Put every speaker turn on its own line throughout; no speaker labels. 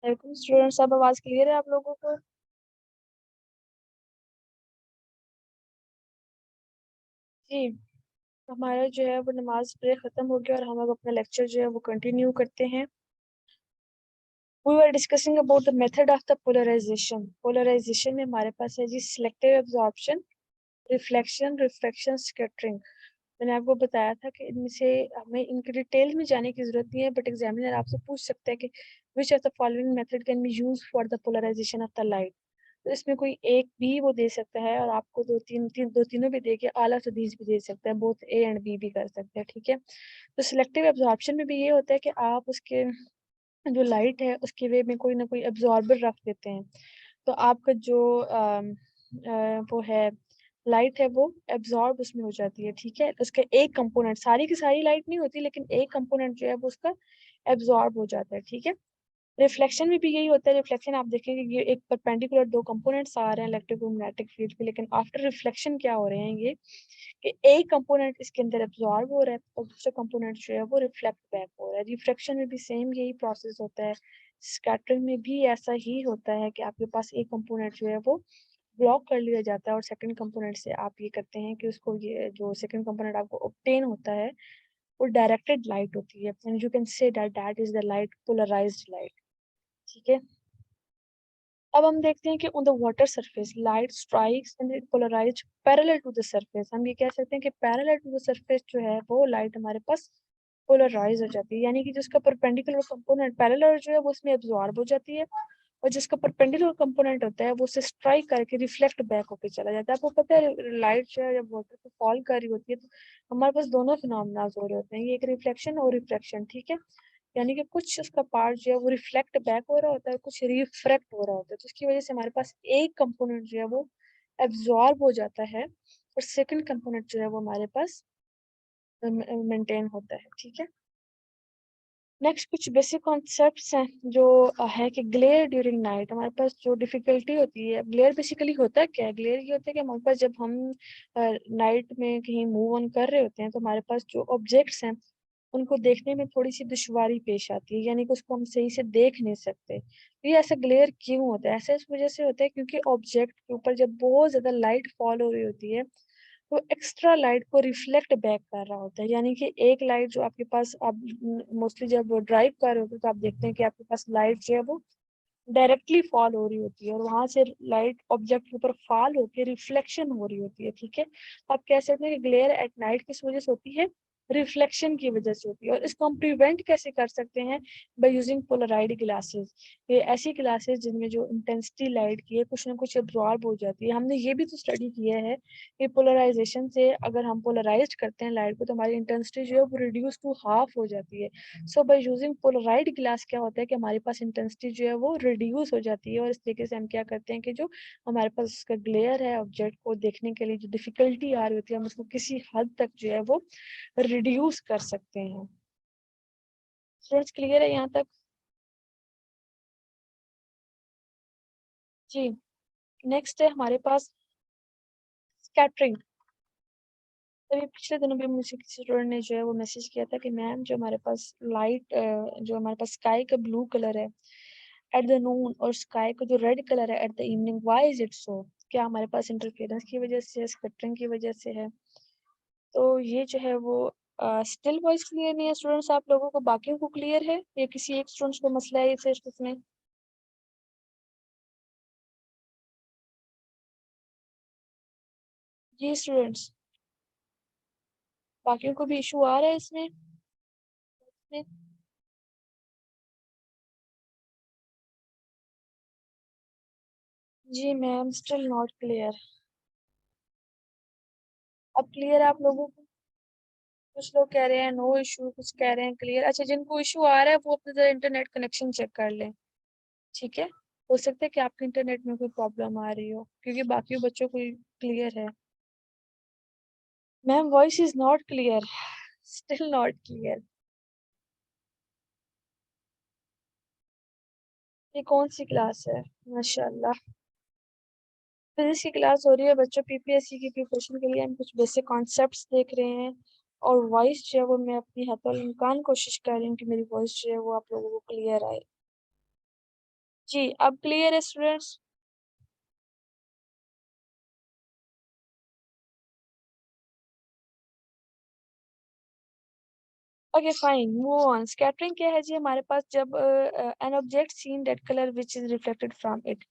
Welcome student, सब आवाज clear है आप लोगों को? जी। हमारा जो है वो नमाज ब्रेक खत्म हो गया और हम अब अपना लेक्चर जो है वो कंटिन्यू करते हैं। We were discussing about the method of the polarization. Polarization में हमारे पास है जी selective absorption, reflection, refraction, scattering. मैंने आपको बताया था कि इनमें से हमें इनके डिटेल में जाने की जरूरत नहीं है, बट एग्जामिनर आपसे पूछ सकता है कि which of the following method can be use for the polarization of the light. तो इसमें कोई एक भी वो दे सकता है और आपको दो तीनों भी दे के आला हदीस भी दे सकता है, बोथ ए एंड बी भी कर सकते हैं, ठीक है। तो सिलेक्टिव एब्जॉर्प्शन में भी ये होता है कि आप उसके जो लाइट है उसके वे में कोई ना कोई एब्जॉर्बर रख देते हैं, तो आपका जो वो है लाइट है वो एब्जॉर्ब उसमें हो जाती है, ठीक है। उसका एक कंपोनेंट, सारी की सारी लाइट नहीं होती लेकिन एक कंपोनेंट जो है वो उसका एब्जॉर्ब हो जाता है, ठीक है। रिफ्लेक्शन में भी यही होता है। रिफ्लेक्शन आप देखेंगे ये एक परपेंडिकुलर दो कंपोनेंट्स आ रहे हैं इलेक्ट्रोमैग्नेटिक फील्ड के, लेकिन आफ्टर रिफ्लेक्शन क्या हो रहे हैं ये कि एक कंपोनेंट इसके अंदर एब्जॉर्ब हो रहा है और दूसरा कंपोनेंट जो है वो रिफ्लेक्ट बैक हो रहा है। रिफ्रैक्शन में भी सेम यही प्रोसेस होता है। स्कैटरिंग में भी ऐसा ही होता है कि आपके पास एक कंपोनेंट जो है वो ब्लॉक कर लिया जाता है और सेकंड कंपोनेंट से आप ये करते हैं कि उसको, ये जो सेकंड कंपोनेंट आपको ऑब्टेन होता है वो डायरेक्टेड लाइट होती है, and you can say that that is the light, polarized light, ठीक है। अब हम देखते हैं कि on the water surface light strikes and it polarized parallel to the surface. हम ये कह सकते हैं कि पैरेलल टू द सरफेस जो है वो लाइट हमारे पास पोलराइज हो जाती है, यानी कि जिसका परपेंडिकुलर कंपोनेंट पैरेलल जो है वो उसमें एब्जॉर्ब हो जाती है और जिसका परपेंडिकुलर कंपोनेंट होता है वो उसे स्ट्राइक करके रिफ्लेक्ट बैक होके चला जाता है। आपको पता है लाइट जो है जब वाटर पे फॉल कर रही होती है तो हमारे पास दोनों फिनोमेना हो रहे होते हैं, ये एक रिफ्लेक्शन और रिफ्रैक्शन, ठीक है। यानी कि कुछ उसका पार्ट जो है वो रिफ्लेक्ट बैक हो रहा होता है, कुछ रिफ्रैक्ट हो रहा होता है, तो इसकी वजह से हमारे पास एक कंपोनेंट जो है वो एब्जॉर्ब हो जाता है और सेकंड कंपोनेंट जो है वो हमारे पास मेंटेन होता है, ठीक है। नेक्स्ट कुछ बेसिक कॉन्सेप्ट्स हैं जो है कि ग्लेयर ड्यूरिंग नाइट। हमारे पास जो डिफिकल्टी होती है, ग्लेयर बेसिकली होता है क्या है? ग्लेयर ये होता है कि हमारे पास जब हम नाइट में कहीं मूव ऑन कर रहे होते हैं तो हमारे पास जो ऑब्जेक्ट्स हैं उनको देखने में थोड़ी सी दुश्वारी पेश आती है, यानी कि उसको हम सही से देख नहीं सकते। तो ये ऐसा ग्लेयर क्यों होता है? ऐसा इस वजह से होता है क्योंकि ऑब्जेक्ट के ऊपर जब बहुत ज्यादा लाइट फॉल हो रही होती है तो एक्स्ट्रा लाइट को रिफ्लेक्ट बैक कर रहा होता है, यानी कि एक लाइट जो आपके पास, आप मोस्टली जब ड्राइव कर रहे होते हैं तो आप देखते हैं कि आपके पास लाइट जो है वो डायरेक्टली फॉल हो रही होती है और वहां से लाइट ऑब्जेक्ट के ऊपर फॉल होकर रिफ्लेक्शन हो रही होती है, ठीक है। आप कह सकते हैं कि ग्लेयर एट नाइट किस वजह से होती है? रिफ्लेक्शन की वजह से होती है। और इसको हम प्रिवेंट कैसे कर सकते हैं? By using Polaroid glasses. ये ऐसी ग्लासेस जिनमें जो इंटेंसिटी लाइट की है कुछ ना कुछ एब्जॉर्ब हो जाती है। हमने ये भी तो स्टडी किया है कि पोलराइजेशन से अगर हम पोलराइज करते हैं लाइट को तो हमारी इंटेंसिटी जो है वो रिड्यूस टू हाफ हो जाती है। सो बाय यूजिंग पोलराइड ग्लास क्या होता है कि हमारे पास इंटेंसिटी जो है वो रिड्यूस हो जाती है और इस तरीके से हम क्या करते हैं कि जो हमारे पास उसका ग्लेयर है ऑब्जेक्ट को देखने के लिए जो डिफिकल्टी आ रही होती है हम उसको किसी हद तक जो है वो रिड्यूस कर सकते हैं। स्टूडेंट्स क्लियर है यहाँ तक? जी। नेक्स्ट है हमारे पास स्कैटरिंग। अभी पिछले दिनों भी मुझे किसी स्टूडेंट ने जो है वो मैसेज किया था कि मैम जो हमारे पास लाइट, जो हमारे पास स्काई का ब्लू कलर है एट द नून और स्काई का जो रेड कलर है at the evening, why is it so? क्या हमारे पास इंटरफेरेंस की वजह से, स्कैटरिंग की वजह से है? तो ये जो है वो स्टिल वॉइस क्लियर नहीं है स्टूडेंट्स आप लोगों को? बाकियों को क्लियर है या किसी एक स्टूडेंट्स को मसला है सिर्फ इसमें? जी स्टूडेंट्स, बाकियों को भी इशू आ रहा है इसमें? जी मैम, स्टिल नॉट क्लियर। अब क्लियर है आप लोगों को? कुछ लोग कह रहे हैं नो इशू, कुछ कह रहे हैं क्लियर। अच्छा, जिनको इशू आ रहा है वो अपना जरा इंटरनेट कनेक्शन चेक कर लें, ठीक है। हो सकता है कि आपके इंटरनेट में कोई प्रॉब्लम आ रही हो क्योंकि बाकी बच्चों को क्लियर है। Ma'am voice is not clear, still not clear. ये कौन सी क्लास है? माशाल्लाह, फिजिक्स की क्लास हो रही है बच्चों। पीपीएससी की प्रिपरेशन के लिए हम कुछ बेसिक कॉन्सेप्ट्स देख रहे हैं और वॉइस जो है वो मैं अपनी हतोल इम्कान कोशिश कर रही हूँ कि मेरी वॉइस जो है वो आप लोगों को क्लियर आए। जी अब क्लियर है students? Okay fine, move on. Scattering क्या है जी? हमारे पास जब an object seen that colour which is reflected from it.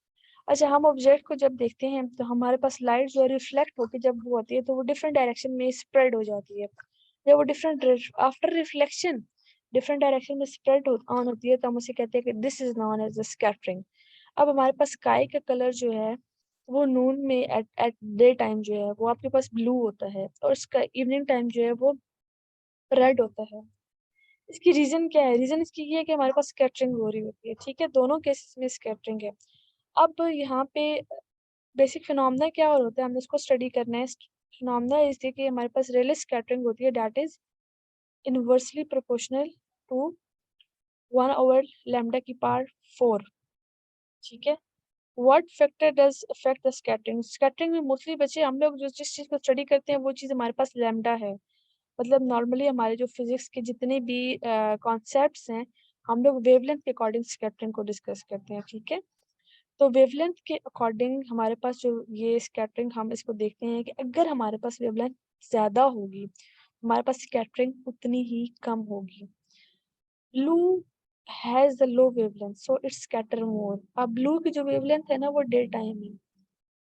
अच्छा, हम ऑब्जेक्ट को जब देखते हैं तो हमारे पास लाइट जो रिफ्लेक्ट होकर जब वो होती है तो वो डिफरेंट डायरेक्शन में स्प्रेड हो जाती है। जब वो different after reflection different direction में स्प्रेड ऑन होती है तो हम उसे कहते हैं कि this is known as the scattering. अब हमारे पास स्काई का कलर जो है वो नून में एट एट डे टाइम जो है वो आपके पास ब्लू होता है और इसका इवनिंग टाइम जो है वो रेड होता है। इसकी रीजन क्या है? रीजन इसकी ये है कि हमारे पास स्कैटरिंग हो रही होती है, ठीक है, दोनों केसेस में स्कैटरिंग है। अब यहाँ पे बेसिक फिनोमेना क्या और होता है, हमने इसको स्टडी करना है। फिनोमेना इस कि हमारे पास रेले स्कैटरिंग होती है that is inversely proportional to 1/λ⁴, ठीक है। What factor does affect the scattering? Scattering में मोस्टली बच्चे हम लोग जो जिस चीज को स्टडी करते हैं वो चीज हमारे पास लैम्डा है। मतलब नॉर्मली हमारे जो फिजिक्स के जितने भी कॉन्सेप्ट्स हैं हम लोग वेवलेंथ के अकॉर्डिंग स्कैटरिंग को डिस्कस करते हैं, ठीक है। तो वेवलेंथ के अकॉर्डिंग हमारे पास जो ये स्कैटरिंग हम इसको देखते हैं कि अगर हमारे पास वेवलेंथ ज्यादा होगी हमारे पास स्कैटरिंग उतनी ही कम होगी। Blue has the low wavelength so it's scatter more. अब ब्लू की जो वेवलेंथ है ना वो डे टाइम है,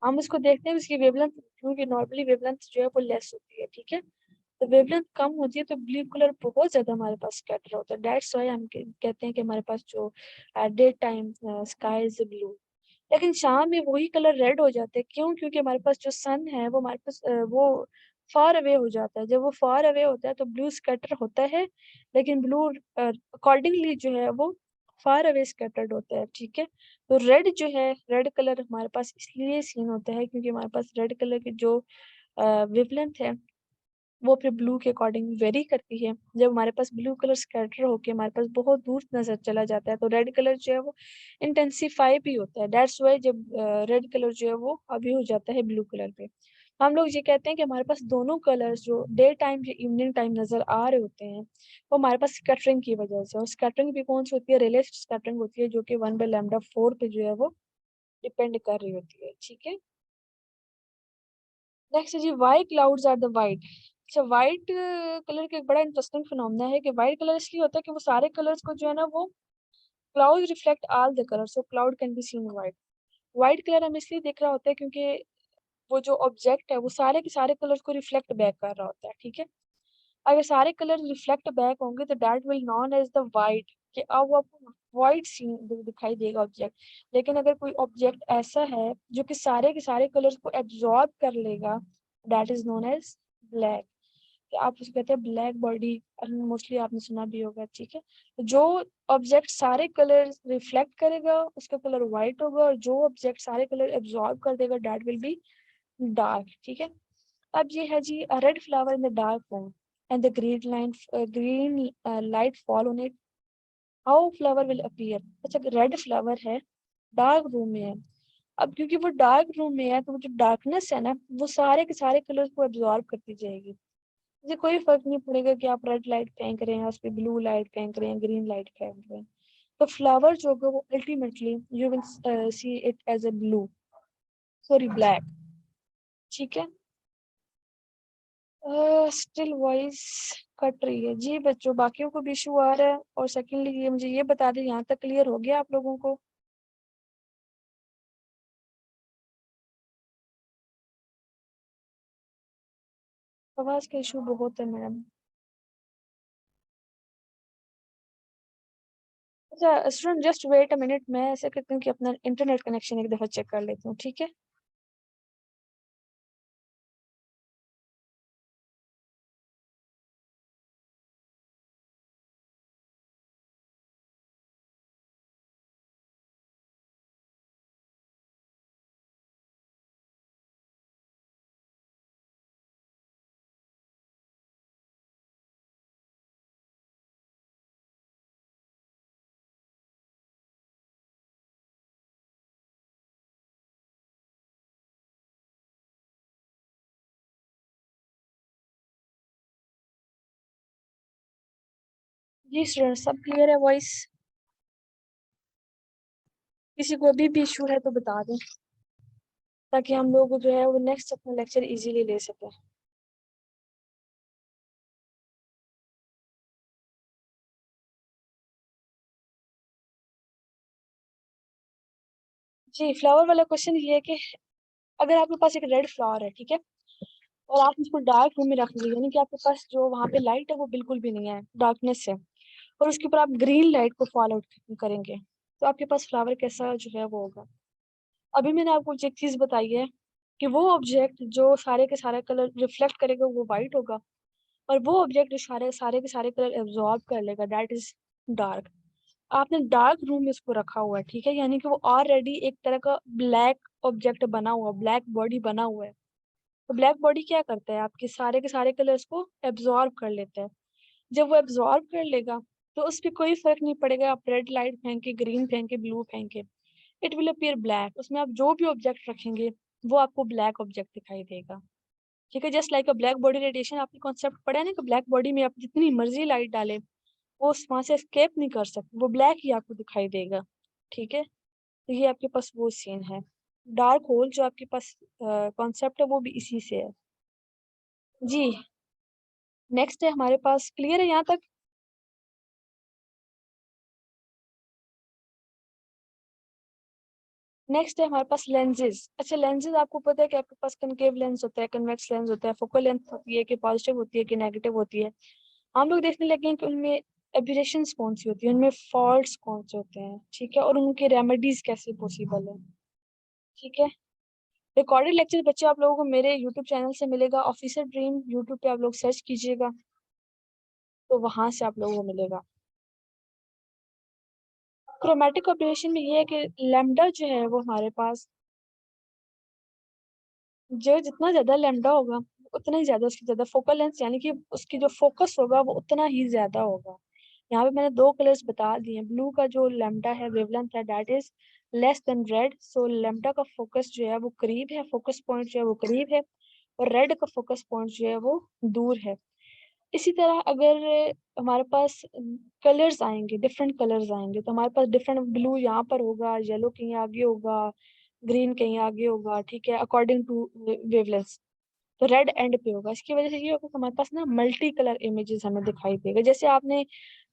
हम इसको देखते हैं इसकी वेवलेंथ, क्योंकि नॉर्मली वेवलेंथ जो है वो लेस होती है, ठीक है। तो वेवलेंथ कम होती है तो ब्लू कलर बहुत ज्यादा हमारे पास स्कैटर होता है, दैट्स व्हाई हम कहते हैं कि हमारे पास जो day time sky is blue. लेकिन शाम में वही कलर रेड हो जाते हैं, क्यों? क्योंकि हमारे पास जो सन है वो हमारे पास वो फार अवे हो जाता है। जब वो फार अवे होता है तो ब्लू स्कैटर होता है, लेकिन ब्लू अकॉर्डिंगली जो है वो फार अवे स्कैटर्ड होता है, ठीक है। तो रेड जो है, रेड कलर हमारे पास इसलिए सीन होता है क्योंकि हमारे पास रेड कलर की जो वेवलेंथ है वो फिर ब्लू के अकॉर्डिंग वेरी करती है। जब हमारे पास ब्लू कलर स्कैटर होके हमारे पास बहुत दूर नजर चला जाता है तो रेड कलर जो है वो इंटेंसिफाई भी होता है, दैट्स वाई जब रेड कलर जो है वो हावी हो जाता है ब्लू कलर पे। हम लोग ये कहते हैं कि हमारे पास दोनों कलर्स जो डे टाइम या इवनिंग टाइम नजर आ रहे होते हैं वो हमारे पास स्कैटरिंग की वजह से। और स्कैटरिंग भी कौन सी होती है? रिले स्कैटरिंग होती है जो कि 1/λ⁴ पे जो है वो डिपेंड कर रही होती है, ठीक है। नेक्स्ट है जी, why clouds are the white. अच्छा, वाइट कलर का एक बड़ा इंटरेस्टिंग फिनोमेना है कि वाइट कलर इसलिए होता है कि वो सारे कलर्स को जो है ना वो cloud reflect all the colour so cloud can be seen white. White colour हम इसलिए देख रहा होता है क्योंकि वो जो ऑब्जेक्ट है वो सारे के सारे कलर्स को रिफ्लेक्ट बैक कर रहा होता है, ठीक है। अगर सारे कलर रिफ्लेक्ट बैक होंगे तो that will known as the white, कि अब वो आपको वाइट सीन दिखाई देगा ऑब्जेक्ट। लेकिन अगर कोई ऑब्जेक्ट ऐसा है जो कि सारे के सारे कलर्स को एब्जॉर्ब कर लेगा that is known as black. आप उसे कहते हैं ब्लैक बॉडी, मोस्टली आपने सुना भी होगा, ठीक है। तो जो ऑब्जेक्ट सारे कलर रिफ्लेक्ट करेगा उसका कलर व्हाइट होगा और जो ऑब्जेक्ट सारे कलर एब्जॉर्ब कर देगा दैट विल बी डार्क, ठीक है। अब ये है जी, a red flower in the dark room and the green light fall on it, how flower will appear? अच्छा, रेड फ्लावर है, डार्क रूम में है। अब क्योंकि वो डार्क रूम में है तो वो जो डार्कनेस है ना वो सारे के सारे कलर्स को एब्जॉर्ब करती जाएगी। मुझे कोई फर्क नहीं पड़ेगा कि आप रेड लाइट फेंक रहे हैं, उस पर ब्लू लाइट फेंक रहे हैं, ग्रीन लाइट फेंक रहे हैं। तो फ्लावर जो होगा वो ultimately you will see it as a blue, sorry black, ठीक है। स्टिल वॉइस कट रही है जी बच्चों, बाकियों को भी इशू आ रहा है? और सेकेंडली ये मुझे ये बता दें, यहाँ तक क्लियर हो गया आप लोगों को? आवाज का इशू बहुत है मैडम। अच्छा student just wait a minute, मैं ऐसा करती हूँ कि अपना इंटरनेट कनेक्शन एक दफा चेक कर लेती हूँ, ठीक है। जी स्टूडेंट सब क्लियर है वॉइस? किसी को अभी भी इशू है तो बता दें, ताकि हम लोग जो है वो नेक्स्ट अपना लेक्चर इजीली ले सकें। जी, फ्लावर वाला क्वेश्चन ये है कि अगर आपके पास एक रेड फ्लावर है, ठीक है, और आप उसको डार्क रूम में रख लीजिए, यानी कि आपके पास जो वहाँ पे लाइट है वो बिल्कुल भी नहीं है, डार्कनेस है, और उसके ऊपर आप ग्रीन लाइट को फॉल आउट करेंगे, तो आपके पास फ्लावर कैसा जो है वो होगा। अभी मैंने आपको एक चीज बताई है कि वो ऑब्जेक्ट जो सारे के सारे कलर रिफ्लेक्ट करेगा वो वाइट होगा, और वो ऑब्जेक्ट जो सारे सारे के सारे कलर एब्जॉर्ब कर लेगा दैट इज डार्क। आपने डार्क रूम में उसको रखा हुआ है, ठीक है, यानी कि वो ऑलरेडी एक तरह का ब्लैक ऑब्जेक्ट बना हुआ, ब्लैक बॉडी बना हुआ है। तो ब्लैक बॉडी क्या करता है, आपके सारे के सारे कलर्स को एब्जॉर्ब कर लेता है। जब वो एब्जॉर्ब कर लेगा तो उस पर कोई फर्क नहीं पड़ेगा, आप रेड लाइट फेंके, ग्रीन फेंके, ब्लू फेंके, इट विल अपीयर ब्लैक। उसमें आप जो भी ऑब्जेक्ट रखेंगे वो आपको ब्लैक ऑब्जेक्ट दिखाई देगा, ठीक है। जस्ट लाइक अ ब्लैक बॉडी रेडिएशन, आपने कॉन्सेप्ट पढ़ा है ना कि ब्लैक बॉडी में आप जितनी मर्जी लाइट डालें वो वहां से एस्केप नहीं कर सकती, वो ब्लैक ही आपको दिखाई देगा, ठीक है। तो ये आपके पास वो सीन है। डार्क होल जो आपके पास कॉन्सेप्ट है वो भी इसी से है। जी, नेक्स्ट है हमारे पास, क्लियर है यहाँ तक। नेक्स्ट है हमारे पास लेंजेज। अच्छा, लेंजेज आपको पता है कि आपके पास कनकेव लेंस होता है, कन्वेक्स लेंस होता है, फोकल लेंथ होती है कि पॉजिटिव होती है कि नेगेटिव होती है। हम लोग देखने लगे हैं कि उनमें एब्यूरेशंस कौन सी होती है, उनमें फॉल्ट्स कौन से होते हैं, ठीक है, और उनके रेमेडीज कैसे पॉसिबल है, ठीक है। रिकॉर्डेड लेक्चर बच्चे आप लोगों को मेरे यूट्यूब चैनल से मिलेगा, ऑफिसर ड्रीम यूट्यूब पे आप लोग सर्च कीजिएगा तो वहां से आप लोगों को मिलेगा। क्रोमेटिक ऑपरेशन में ये है कि लैम्डा जो है वो हमारे पास, जो जितना ज्यादा लैम्डा होगा उतना ही ज्यादा उसकी ज्यादा फोकल लेंथ, यानी कि उसकी जो फोकस होगा वो उतना ही ज्यादा होगा। यहाँ पे मैंने दो कलर्स बता दिए, ब्लू का जो लैम्डा है वेवलेंथ है that is less than red, so lambda का फोकस जो है वो करीब है, फोकस पॉइंट जो है वो करीब है, और रेड का फोकस पॉइंट जो है वो दूर है। इसी तरह अगर हमारे पास कलर्स आएंगे, डिफरेंट कलर्स आएंगे, तो हमारे पास डिफरेंट, ब्लू यहाँ पर होगा, येलो कहीं आगे होगा, ग्रीन कहीं आगे होगा, ठीक है, अकॉर्डिंग टू वेवलेंथ। तो रेड एंड पे होगा, इसकी वजह से ये होगा कि हमारे पास ना मल्टी कलर इमेजेस हमें दिखाई देगा। जैसे आपने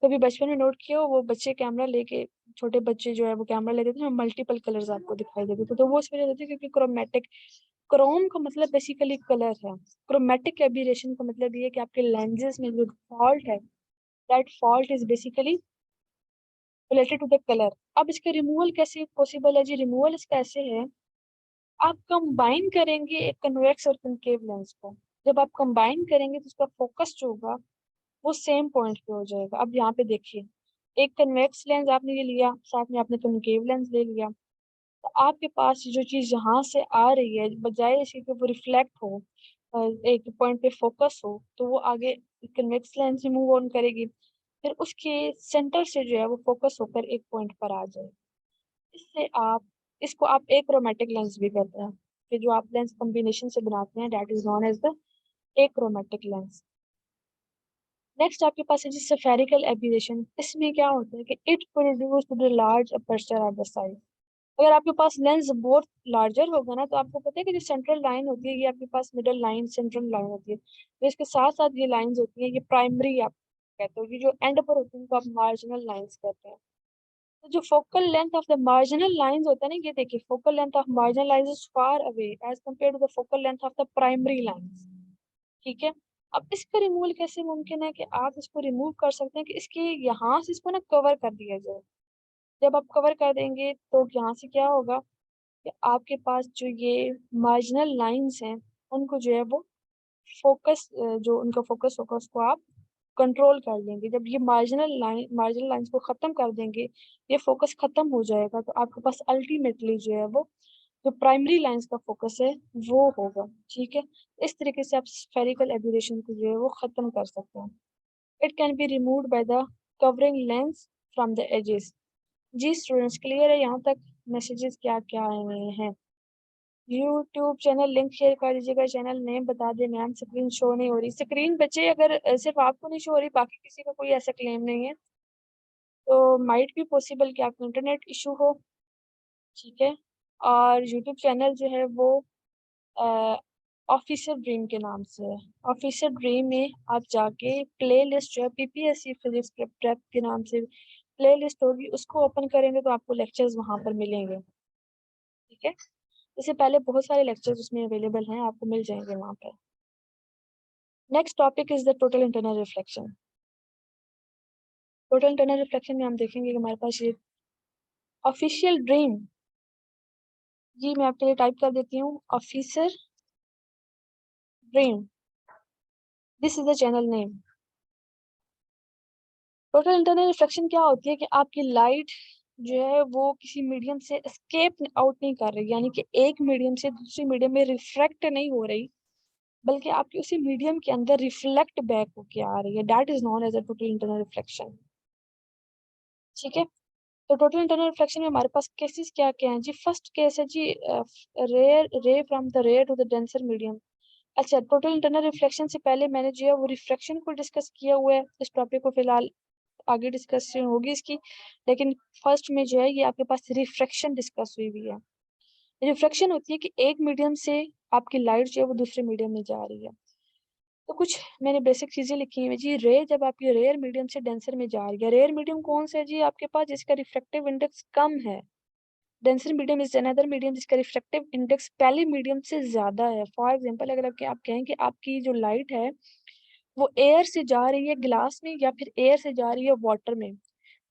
कभी बचपन में नोट किया हो, वो बच्चे कैमरा लेके, छोटे बच्चे जो है वो कैमरा लेते थे, मल्टीपल कलर्स आपको दिखाई देते थे, तो वो इस वजह से होती है क्योंकि क्रोमेटिक, क्रोम का मतलब बेसिकली कलर है, क्रोमेटिक एबीरेशन का मतलब ये है कि आपके लेंजेस में जो फॉल्ट है that fault is basically related to the colour. अब इसका रिमूवल कैसे पॉसिबल है जी, रिमूवल इसका ऐसे है, आप कंबाइन करेंगे एक कन्वेक्स और कनकेव लेंस को। जब आप कंबाइन करेंगे तो उसका फोकस जो होगा वो सेम पॉइंट पे हो जाएगा। अब यहाँ पे देखिए, एक कन्वेक्स लेंस आपने ये लिया, साथ में आपने कनकेव लेंस ले लिया, तो आपके पास जो चीज यहाँ से आ रही है बजाय इसके कि वो रिफ्लेक्ट हो, एक पॉइंट पे फोकस हो, तो वो आगे कन्वेक्स लेंस मूव ऑन करेगी, फिर उसके सेंटर से जो है वो फोकस होकर एक पॉइंट पर आ जाएगी। इससे आप, इसको आप एक्रोमेटिक लेंस भी कहते हैं, कि जो आप लेंस कॉम्बिनेशन से बनाते हैं that is known as the achromatic lens. Next आपके पास है जी सफेरिकल एब्यूरेशन। इसमें क्या होता है कि it produce the large aperture of the size. अगर आपके पास लेंस बहुत लार्जर होगा ना, तो आपको पता है कि जो सेंट्रल लाइन होती है ये आपके पास मिडल लाइन, सेंट्रल लाइन होती है, तो इसके साथ साथ ये लाइंस होती है, ये प्राइमरी आप कहते हो, ये जो एंड पर होती है उनको आप मार्जिनल लाइंस कहते हैं। तो जो focal length of the marginal lines होता है ना, ये देखिए, focal length of marginal lines is far away as compare to the focal length of the primary lines, ठीक है। अब इसका रिमूवल कैसे मुमकिन है कि आप इसको रिमूव कर सकते हैं कि इसके यहाँ से इसको ना कवर कर दिया जाए। जब आप कवर कर देंगे तो यहाँ से क्या होगा कि आपके पास जो ये मार्जिनल लाइंस हैं उनको जो है वो फोकस, जो उनका फोकस होगा उसको आप कंट्रोल कर लेंगे। जब ये मार्जिनल लाइंस को खत्म कर देंगे, ये फोकस खत्म हो जाएगा, तो आपके पास अल्टीमेटली जो है वो जो प्राइमरी लाइंस का फोकस है वो होगा, ठीक है। इस तरीके से आप स्फेरिकल एब्यूरेशन को जो है वो खत्म कर सकते हैं। It can be removed by the covering lens from the edges. जी स्टूडेंट्स, क्लियर है यहाँ तक? मैसेजेस क्या क्या आए हुए हैं? यूट्यूब चैनल लिंक शेयर कर दीजिएगा, चैनल नेम बता दें मैम, स्क्रीन शो नहीं हो रही। स्क्रीन बच्चे अगर सिर्फ आपको नहीं शो हो रही, बाकी किसी का कोई ऐसा क्लेम नहीं है, तो माइट भी पॉसिबल कि आपको इंटरनेट इशू हो। ठीक है। और यूट्यूब चैनल जो है वो ऑफिसर ड्रीम के नाम से है। ऑफिसर ड्रीम में आप जाके प्ले लिस्ट जो है पीपीएससी फिजिक्स प्रेप के नाम से प्ले लिस्ट होगी, उसको ओपन करेंगे तो आपको लेक्चर्स वहां पर मिलेंगे। ठीक है। इससे पहले बहुत सारे लेक्चर्स उसमें अवेलेबल हैं, आपको मिल जाएंगे वहां पर। Next topic is the total internal reflection. Total internal reflection में हम देखेंगे कि हमारे पास ये ऑफिशियल ड्रीम, जी मैं आपके लिए टाइप कर देती हूँ, officer dream, this is the channel name. Total internal reflection क्या होती है कि आपकी लाइट जो है वो किसी मीडियम से एस्केप आउट नहीं कर रही, यानी कि एक मीडियम से दूसरी मीडियम में रिफ्रैक्ट नहीं हो रही, बल्कि आपकी उसी मीडियम के अंदर रिफ्लेक्ट बैक होके आ रही है। That is known as a total internal reflection. ठीक है। तो टोटल इंटरनल रिफ्लेक्शन में हमारे पास केसेस क्या क्या हैं जी। फर्स्ट केस है जी rare ray from the rarer to the denser medium. अच्छा, टोटल इंटरनल रिफ्लेक्शन से पहले मैंने जो है वो रिफ्रैक्शन को डिस्कस किया हुआ है, इस टॉपिक को फिलहाल आगे डिस्कशन होगी इसकी, लेकिन फर्स्ट में जो है ये आपके पास रिफ्रैक्शन डिस्कस हुई हुई है। रिफ्रैक्शन होती है कि एक मीडियम से आपकी लाइट जो है वो दूसरे मीडियम में जा रही है। तो कुछ मैंने बेसिक चीजें लिखी हैं जी। रे जब आपकी रेयर मीडियम से डेंसर में जा रही है, रेयर मीडियम कौन सा है जी आपके पास जिसका रिफ्रैक्टिव इंडेक्स कम है। Denser medium is another medium जिसका रिफ्रैक्टिव इंडेक्स पहले मीडियम से ज्यादा है। फॉर एग्जांपल अगर आप कहें कि आपकी जो लाइट है वो एयर से जा रही है ग्लास में या फिर एयर से जा रही है वाटर में,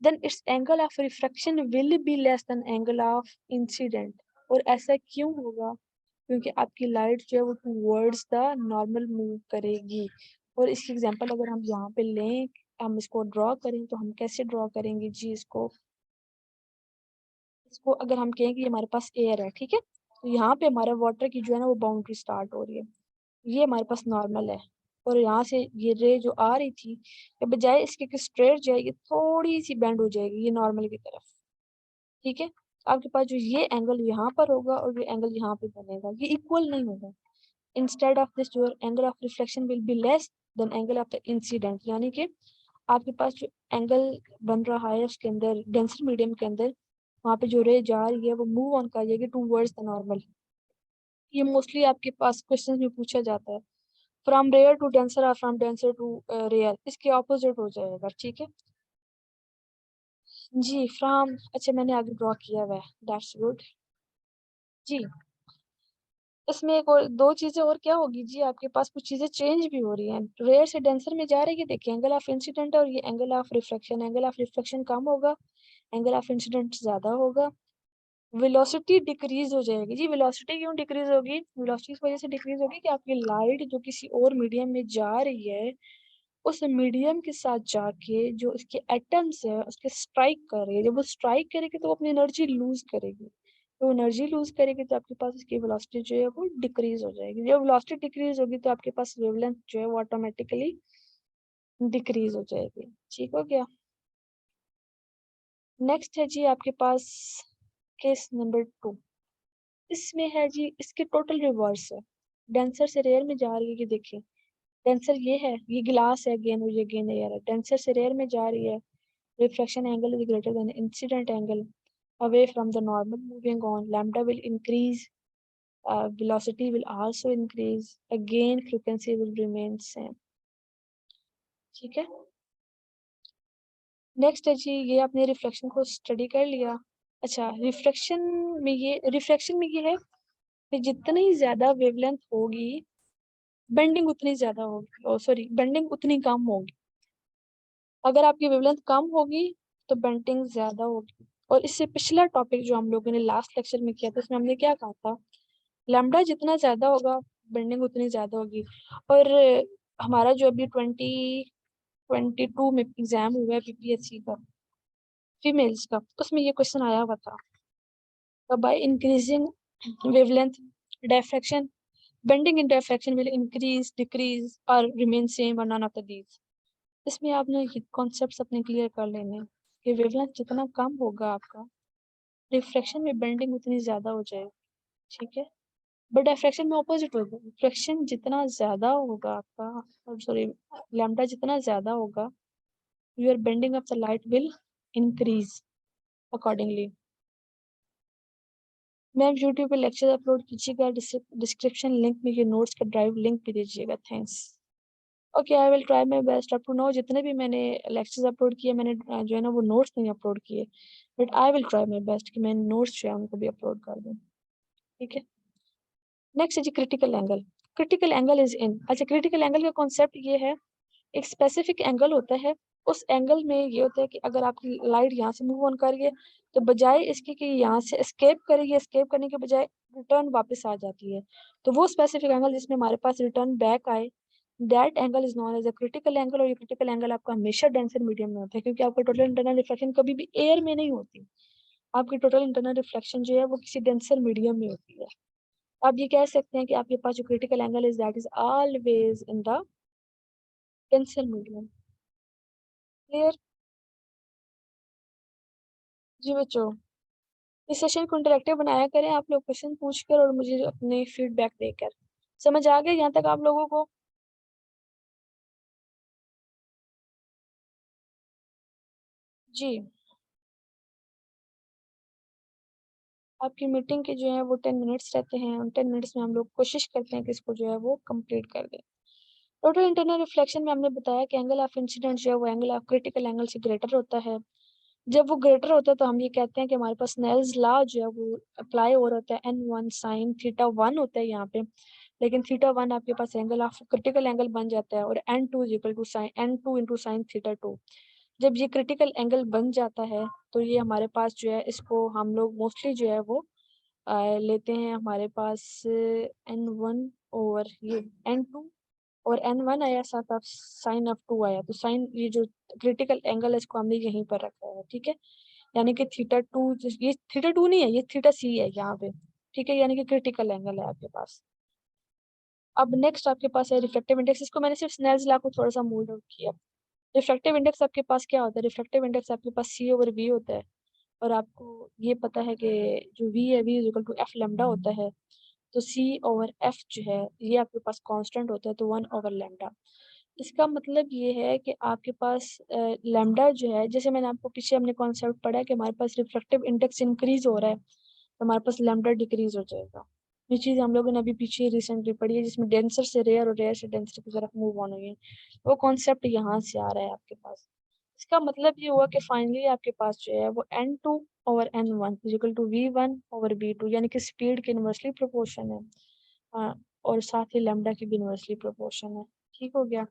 then its angle of refraction will be less than angle of incident। और ऐसा क्यों होगा? क्योंकि आपकी लाइट जो है वो टूवर्ड्स द नॉर्मल मूव करेगी। और इसकी एग्जांपल अगर हम यहाँ पे लें, हम इसको ड्रॉ करें तो हम कैसे ड्रॉ करेंगे जी इसको। इसको अगर हम कहें कि हमारे पास एयर है, ठीक है, तो यहाँ पे हमारा वाटर की जो है ना वो बाउंड्री स्टार्ट हो रही है, ये हमारे पास नॉर्मल है। और यहाँ से ये रे जो आ रही थी, ये बजाय इसके कि स्ट्रेट जाएगी थोड़ी सी बेंड हो जाएगी ये नॉर्मल की तरफ। ठीक है। आपके पास जो ये एंगल यहाँ पर होगा और ये एंगल यहाँ पे बनेगा, ये इक्वल नहीं होगा। Instead of this your angle of reflection will be less than angle of the incident, यानी कि आपके पास जो एंगल बन रहा है उसके अंदर डेंसर मीडियम के अंदर, वहाँ पे जो रे जा रही है वो मूव ऑन कर जाएगी टूवर्ड्स द नॉर्मल। ये मोस्टली आपके पास क्वेश्चन में पूछा जाता है, फ्रॉम रेयर टू डेंसर और फ्रॉम डेंसर टू रेयर, इसके ऑपोजिट हो जाएगा। ठीक है जी। फ्रॉम, अच्छा मैंने आगे ड्रॉ किया हुआ है, दैट्स गुड जी। इसमें एक और दो चीजें और क्या होगी जी, आपके पास कुछ चीजें चेंज भी हो रही हैं। रेयर से डेंसर में जा रही है, देखिए एंगल ऑफ इंसिडेंट और ये angle of reflection, angle of reflection कम होगा, एंगल ऑफ इंसिडेंट ज्यादा होगा। वेलोसिटी डिक्रीज हो जाएगी जी। वेलोसिटी क्यों डिक्रीज होगी? वेलोसिटी इस वजह से डिक्रीज होगी कि आपकी लाइट जो किसी और मीडियम में जा रही है, उस मीडियम के साथ जाके जो उसके एटम्स है उसके स्ट्राइक कर रही है। जब वो स्ट्राइक करेगी तो वो अपनी एनर्जी लूज करेगी, तो एनर्जी लूज करेगी तो आपके पास इसकी वेलोसिटी जो है वो डिक्रीज हो जाएगी। जब वेलोसिटी डिक्रीज होगी तो आपके पास वेवलेंथ जो है वो ऑटोमेटिकली डिक्रीज हो जाएगी। ठीक हो गया। नेक्स्ट है जी आपके पास केस नंबर 2। इसमें है जी, इसके टोटल रिवर्स है। डेंसर से रेयर में जा रही है, ये देखिए डेंसर ये है, ये गिलास है अगेन, और ये अगेन एयर है। डेंसर से रेयर में जा रही है, refraction angle is greater than incident angle away from the normal. Moving on, lambda will increase, velocity will also increase, again frequency will remain same। ठीक है। नेक्स्ट है जी, ये आपने रिफ्लेक्शन को स्टडी कर लिया। अच्छा, रिफ्लेक्शन में ये है कि जितनी ज्यादा वेवलेंथ होगी बेंडिंग उतनी ज्यादा होगी, सॉरी बेंडिंग उतनी कम होगी। अगर आपकी वेवलेंथ कम होगी तो बेंडिंग ज्यादा होगी। और इससे पिछला टॉपिक जो हम लोगों ने लास्ट लेक्चर में किया था उसमें हमने क्या कहा था, लैम्डा जितना ज्यादा होगा बेंडिंग उतनी ज्यादा होगी। और हमारा जो अभी 2022 में एग्जाम हुआ है पीपीएससी का फीमेल्स का, उसमें ये क्वेश्चन आया हुआ था, by increasing wavelength diffraction bending in diffraction will increase decrease और रिमेन सेम और नन ऑफ द दीज। इसमें आपने ये कॉन्सेप्ट्स अपने क्लियर कर लेने हैं कि वेवलेंथ जितना कम होगा आपका, रिफ्रैक्शन में बेंडिंग उतनी ज्यादा हो जाएगी। ठीक है। बट डिफ्रैक्शन में ऑपोजिट होगा, रिफ्रैक्शन जितना ज्यादा होगा आपका, सॉरी लैम्डा जितना ज्यादा होगा, your bending of the light will increase accordingly. Ma'am YouTube पे लेक्चर अपलोड कीजिएगा, डिस्क्रिप्शन लिंक में ये नोट्स का ड्राइव लिंक भी दीजिएगा, thanks. Okay, I will try my best up to now जितने भी मैंने लेक्चर्स अपलोड किए, मैंने जो है ना वो नोट्स नहीं अपलोड किए, but I will try my best कि मैं नोट्स जो है उनको भी अपलोड कर दूँ, ठीक है। नेक्स्ट है जी critical angle. Critical angle is in, अच्छा क्रिटिकल एंगल का कॉन्सेप्ट ये है, एक स्पेसिफिक एंगल होता है, उस एंगल में ये होता है कि अगर आपकी लाइट यहाँ से मूव ऑन कर रही है तो बजाय इसके कि यहाँ से एस्केप करेगी, एस्केप करने के बजाय रिटर्न वापस आ जाती है, तो वो स्पेसिफिक एंगल जिसमें हमारे पास रिटर्न बैक आए, that angle is known as a critical angle. और ये क्रिटिकल एंगल आपका हमेशा डेंसर मीडियम में होता है, क्योंकि आपका टोटल इंटरनल रिफ्लेक्शन कभी भी एयर में नहीं होती, आपकी टोटल इंटरनल रिफ्लेक्शन जो है वो किसी डेंसर मीडियम में होती है। आप ये कह सकते हैं कि आपके पास जो critical angle is that is always in the denser medium. Clear जी बच्चों, इस सेशन को इंटरेक्टिव बनाया करें, आप लोग क्वेश्चन पूछकर और मुझे अपने फीडबैक देकर। समझ आ गया यहाँ तक आप लोगों को? जी, आपकी मीटिंग के जो है वो 10 मिनट्स रहते हैं, उन 10 मिनट्स में हम लोग कोशिश करते हैं कि इसको जो है वो कंप्लीट कर दें। टोटल इंटरनल रिफ्लेक्शन में हमने बताया कि एंगल ऑफ इंसिडेंट जो है वो एंगल ऑफ क्रिटिकल एंगल से ग्रेटर होता है। जब वो ग्रेटर होता है तो हम ये कहते हैं कि हमारे पास स्नेल्स लॉ जो है वो अप्लाई हो रहा होता है, n1 sin θ1 होता है यहाँ पे, लेकिन θ1 आपके पास एंगल ऑफ क्रिटिकल एंगल बन जाता है, और n2 is equal to sine n2 into sine θ2। जब ये क्रिटिकल एंगल बन जाता है तो ये हमारे पास जो है, इसको हम लोग मोस्टली जो है वो लेते हैं हमारे पास n1 ओवर ये n2, और n1 आया साथ ऑफ साइन ऑफ 2 आया, तो साइन ये जो क्रिटिकल एंगल है इसको हमने यहीं पर रखा है, ठीक है। यानी कि θ2, ये θ2 नहीं है, ये θc है यहाँ पे, ठीक है, यानी कि क्रिटिकल एंगल है आपके पास। अब नेक्स्ट आपके पास है रिफ्लेक्टिव इंडेक्स, इसको मैंने सिर्फ स्नेल्स लॉ को थोड़ा सा मूव आउट किया। रिफ्लेक्टिव इंडेक्स आपके पास क्या होता है? रिफ्लेक्टिव इंडेक्स आपके पास c ओवर v होता है, और आपको ये पता है कि जो v है, v is equal to f lambda होता है, तो c ओवर f जो है ये आपके पास कांस्टेंट होता है, तो 1 ओवर लैम्डा। इसका मतलब ये है कि आपके पास लैम्डा जो है, जैसे मैंने आपको पीछे हमने कॉन्सेप्ट पढ़ा है कि हमारे पास रिफ्लेक्टिव इंडेक्स इंक्रीज हो रहा है तो हमारे पास लैम्डा डिक्रीज हो जाएगा। ये चीज़ हम लोगों ने अभी पीछे रिसेंटली पढ़ी है, जिसमें डेंसर से रेयर और रेयर से डेंसर की तरफ मूव ऑन हुई है, वो कॉन्सेप्ट यहाँ से आ रहा है आपके पास। इसका मतलब ये हुआ कि फाइनली आपके पास जो है वो n2 over n1 is equal to v1 over v2, यानी कि स्पीड के इनवर्सली प्रोपोर्शन है। और साथ ही लैम्डा की भी इनवर्सली प्रोपोर्शन है। ठीक हो गया।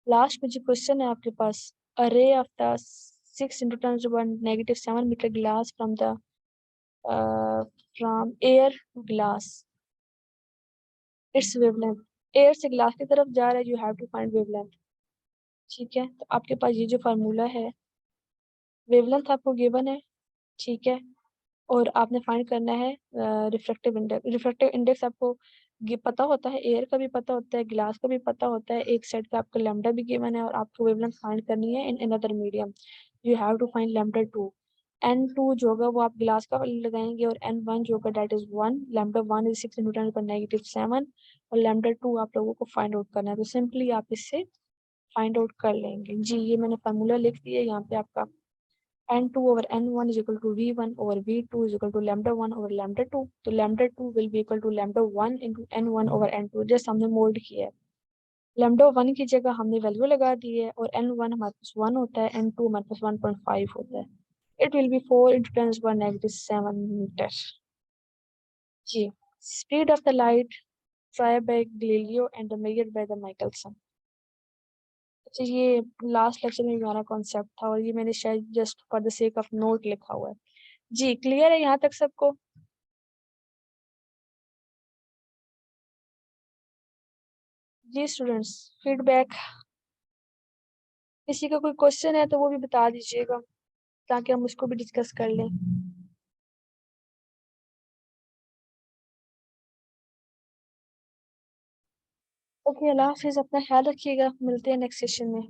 लास्ट में जो क्वेश्चन है आपके पास, a ray of the 6 × 10⁻⁻⁷ glass from air to glass, its wavelength, air से ग्लास की तरफ जा रहा है, you have to find wavelength. ठीक है, तो आपके पास ये जो फार्मूला है, वेवलेंथ आपको गिवन है, ठीक है, और आपने फाइंड करना है रिफ्रैक्टिव इंडेक्स। रिफ्रैक्टिव इंडेक्स आपको ये पता होता है, एयर का भी पता होता है, ग्लास का भी पता होता है, एक सेट का आपका लैम्डा भी गिवन है, और आपको वेवलेंथ फाइंड करनी है in another medium, you have to find lambda 2। n2 जो होगा वो आप ग्लास का लगाएंगे, और n1 जो होगा दैट इज 1, लैम्डा 1 इज 6 × 10⁻⁷ और लैम्डा 2 आप लोगों को फाइंड आउट करना है, तो सिंपली आप इससे फाइंड आउट कर लेंगे। जी, ये मैंने फार्मूला लिख दिया यहाँ पे आपका, n2 over n1 is equal to v1 over v2 is equal to lambda 1 over lambda 2, तो lambda 2 will be equal to lambda 1 into n1 over n2, just हमने मोल्ड किया है। lambda 1 की जगह हमने वैल्यू लगा दी है, और n1 हमारे पास 1 होता है, n2 हमारे पास 1.5 होता है। it will be 4 into 10 to the power negative 7 meter। Ji, speed of the light tried by Galileo and measured by the Michelson। अच्छा, ये लास्ट लेक्चर में हमारा कॉन्सेप्ट था, और ये मैंने शायद just for the sake of note लिखा हुआ है। जी, क्लियर है यहाँ तक सबको? जी स्टूडेंट्स, फीडबैक, किसी का कोई क्वेश्चन है तो वो भी बता दीजिएगा, ताकि हम उसको भी डिस्कस कर लें। ओके, अल्लाह हाफिज, अपना ख्याल रखिएगा, मिलते हैं नेक्स्ट सेशन में।